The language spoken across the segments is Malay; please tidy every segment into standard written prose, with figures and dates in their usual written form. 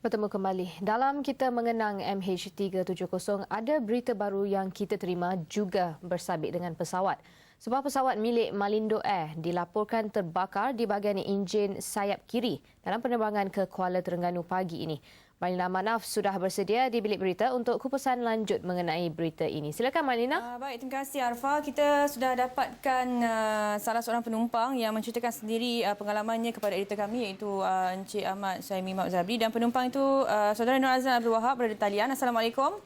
Bertemu kembali. Dalam kita mengenang MH370, ada berita baru yang kita terima juga bersabit dengan pesawat. Sebuah pesawat milik Malindo Air dilaporkan terbakar di bahagian enjin sayap kiri dalam penerbangan ke Kuala Terengganu pagi ini. Malina Manaf sudah bersedia di bilik berita untuk kupasan lanjut mengenai berita ini. Silakan Malina. Baik, terima kasih Arfa. Kita sudah dapatkan salah seorang penumpang yang menceritakan sendiri pengalamannya kepada editor kami iaitu Encik Ahmad Saimi Mak Zabri, dan penumpang itu Saudara Nur Azlan Abdul Wahab berada di talian. Assalamualaikum.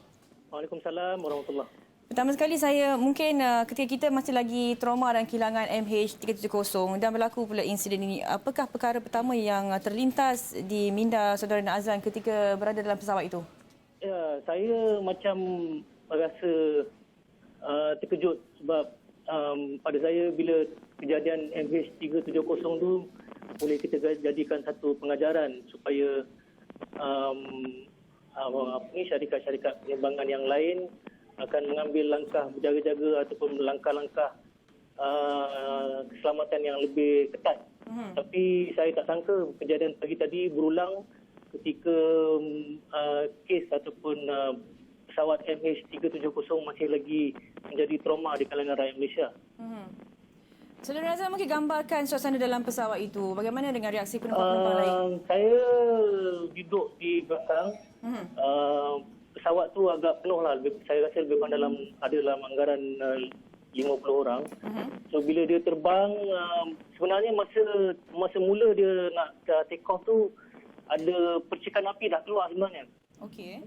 Waalaikumsalam warahmatullahi. Pertama sekali saya mungkin ketika kita masih lagi trauma dan kehilangan MH370 dan berlaku pula insiden ini, apakah perkara pertama yang terlintas di minda Saudara Nur Azlan ketika berada dalam pesawat itu? Ya, saya macam rasa terkejut sebab pada saya bila kejadian MH370 tu boleh kita jadikan satu pengajaran supaya syarikat-syarikat penerbangan yang lain akan mengambil langkah berjaga-jaga ataupun langkah-langkah keselamatan yang lebih ketat. Tapi saya tak sangka kejadian pagi tadi berulang ketika kes ataupun pesawat MH370 masih lagi menjadi trauma di kalangan rakyat Malaysia. Saudara Azlan mungkin gambarkan suasana dalam pesawat itu. Bagaimana dengan reaksi penumpang-penumpang lain? Saya duduk di belakang. Pesawat tu agak penuh lah. Saya rasa lebih kurang dalam anggaran 50 orang. So bila dia terbang, sebenarnya masa mula dia nak take off tu ada percikan api dah keluar sebenarnya. Okey.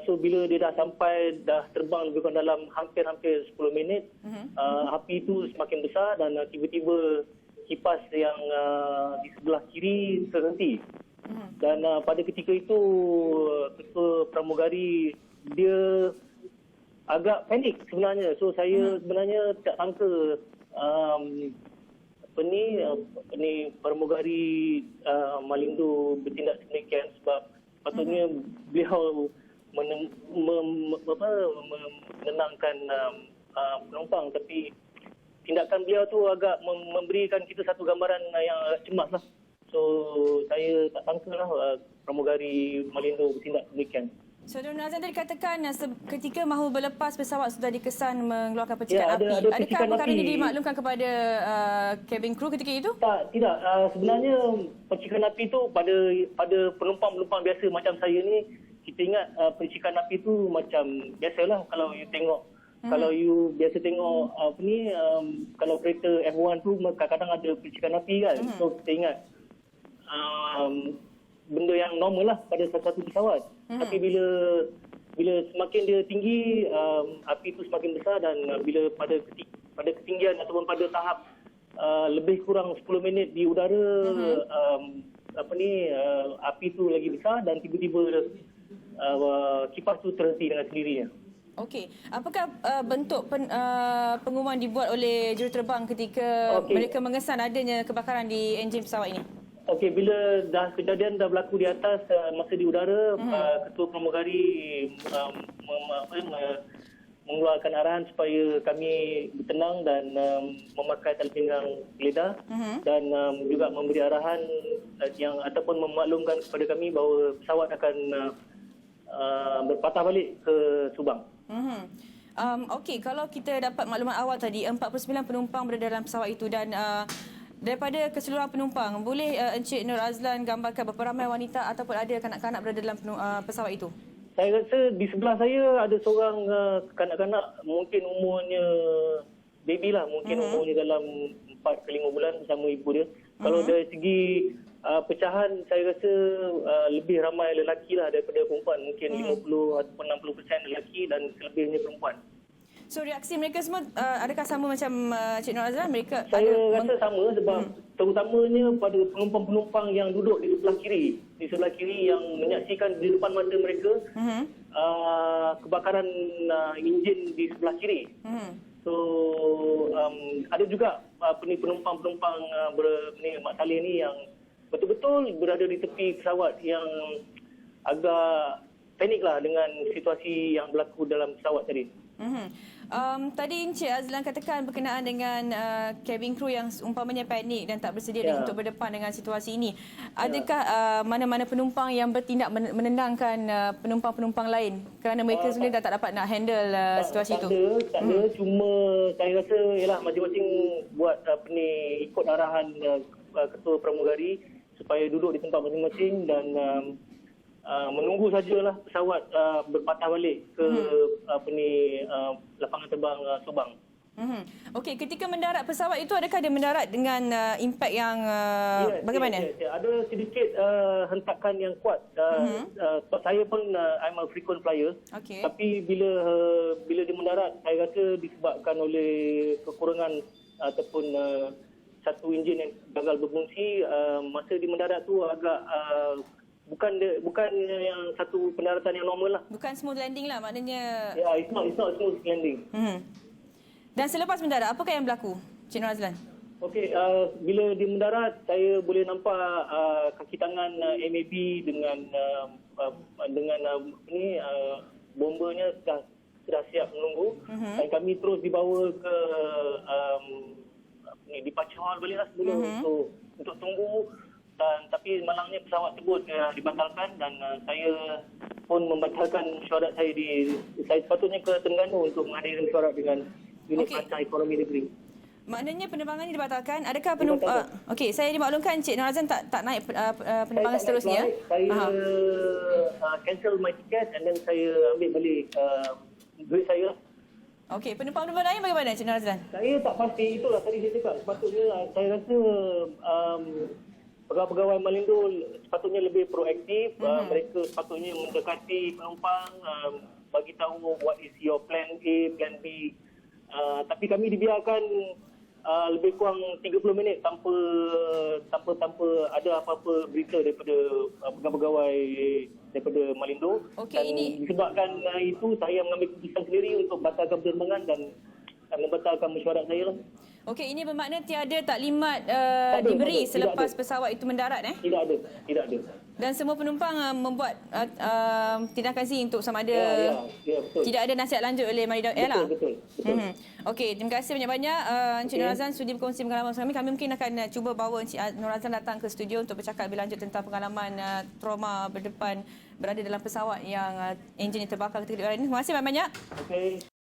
So bila dia dah terbang lebih kurang dalam hampir 10 minit, api itu semakin besar dan tiba-tiba kipas yang di sebelah kiri terhenti. Dan pada ketika itu ketua pramugari dia agak panik sebenarnya. So saya sebenarnya tak sangka pramugari Malindo bertindak sedemikian sebab patutnya beliau menenangkan penumpang, tapi tindakan beliau tu agak memberikan kita satu gambaran yang agak cemas lah. So saya tak sangka lah pramugari Malindo bertindak demikian. Saudara Nur Azlan tadi katakan ketika mahu berlepas pesawat sudah dikesan mengeluarkan percikan api. Adakah perkara ini dimaklumkan kepada cabin crew ketika itu? Tidak. Sebenarnya percikan api itu pada penumpang-penumpang biasa macam saya ni, kita ingat percikan api itu macam biasalah kalau you tengok. Kalau you biasa tengok kalau kereta F1 tu kadang-kadang ada percikan api kan. So kita ingat benda yang normal lah pada satu pesawat. Tapi bila semakin dia tinggi, api itu semakin besar, dan bila pada ketinggian ataupun pada tahap lebih kurang 10 minit di udara, api itu lagi besar dan tiba-tiba kipas itu terhenti dengan sendirinya. Okey. Apakah bentuk pengumuman dibuat oleh juruterbang ketika mereka mengesan adanya kebakaran di enjin pesawat ini? Okey, bila kejadian dah berlaku di atas, masa di udara, ketua pramugari mengeluarkan arahan supaya kami bertenang dan memakai tali pinggang geledah, dan juga memberi arahan yang ataupun memaklumkan kepada kami bahawa pesawat akan berpatah balik ke Subang. Okey, kalau kita dapat maklumat awal tadi, 49 penumpang berada dalam pesawat itu, dan daripada keseluruhan penumpang, boleh Encik Nur Azlan gambarkan berapa ramai wanita ataupun ada kanak-kanak berada dalam pesawat itu? Saya rasa di sebelah saya ada seorang kanak-kanak, mungkin umurnya baby lah, mungkin umurnya dalam 4 ke 5 bulan bersama ibu dia. Kalau dari segi pecahan, saya rasa lebih ramai lelaki lah daripada perempuan. Mungkin 50 ataupun 60% lelaki dan selebihnya perempuan. So reaksi mereka semua adakah sama macam Cik Nur Azlan? Saya rasa sama sebab terutamanya pada penumpang-penumpang yang duduk di sebelah kiri yang menyaksikan di depan mata mereka kebakaran enjin di sebelah kiri. So ada juga penumpang-penumpang Mak Saleh ni yang betul-betul berada di tepi pesawat yang agak panik lah dengan situasi yang berlaku dalam pesawat tadi. Tadi Encik Azlan katakan berkenaan dengan cabin crew yang umpamanya panik dan tak bersedia untuk berdepan dengan situasi ini. Adakah mana-mana penumpang yang bertindak menenangkan penumpang-penumpang lain kerana mereka sebenarnya dah tak dapat nak handle situasi itu? Tak ada. Cuma saya rasa ialah masing-masing buat ikut arahan ketua pramugari supaya duduk di tempat masing-masing dan menunggu sajalah pesawat berpatah balik ke lapangan terbang Subang. Okey, ketika mendarat pesawat itu adakah dia mendarat dengan impak yang bagaimana? Yes. Ada sedikit hentakan yang kuat. Saya pun I'm a frequent flyer. Okey. Tapi bila dia mendarat, saya rasa disebabkan oleh kekurangan ataupun satu enjin yang gagal berfungsi. Masa dia mendarat tu agak bukan yang satu pendaratan yang normal lah. Bukan smooth landing lah maknanya. Yeah, it's not smooth landing. Dan selepas mendarat, apakah yang berlaku, Cik Nur Azlan? Okey, bila dia mendarat, saya boleh nampak kaki tangan MAB dengan bombernya sudah siap menunggu. Dan kami terus dibawa ke departure hall balik lah sebelum untuk tunggu. Tapi malangnya pesawat tersebut dibatalkan dan saya pun membatalkan mesyuarat saya saya sepatutnya ke Terengganu untuk menghadiri mesyuarat dengan unit perancang ekonomi negeri. Maknanya penerbangan ini dibatalkan. Adakah penumpang? Okey, saya dimaklumkan Cik Nur Azlan tak naik penerbangan seterusnya. Saya cancel my ticket and then saya ambil balik duit saya. Okey, penumpang-penumpang lain bagaimana Cik Nur Azlan? Saya tak pasti, itulah tadi saya cakap. Sepatutnya saya rasa pegawai-pegawai Malindo sepatutnya lebih proaktif. Mereka sepatutnya mendekati penumpang, bagi tahu what is your plan A, plan B. Tapi kami dibiarkan lebih kurang 30 minit tanpa ada apa-apa berita daripada pegawai daripada Malindo. Okey, dan ini disebabkan itu saya mengambil keputusan sendiri untuk batalkan penerbangan dan membatalkan mesyuarat saya lah. Okey, ini bermakna tiada taklimat tidak diberi selepas ada. pesawat itu mendarat Tidak ada. Dan semua penumpang membuat tindakan sih untuk sama ada betul. tidak ada nasihat lanjut oleh Malindo Air lah. Betul. Okey, terima kasih banyak-banyak Encik Nur Azlan sudi berkongsi pengalaman bersama kami. Kami mungkin akan cuba bawa Encik Nur Azlan datang ke studio untuk bercakap lebih lanjut tentang pengalaman trauma berdepan berada dalam pesawat yang enjin terbakar ketika ini. Terima kasih banyak-banyak. Okey.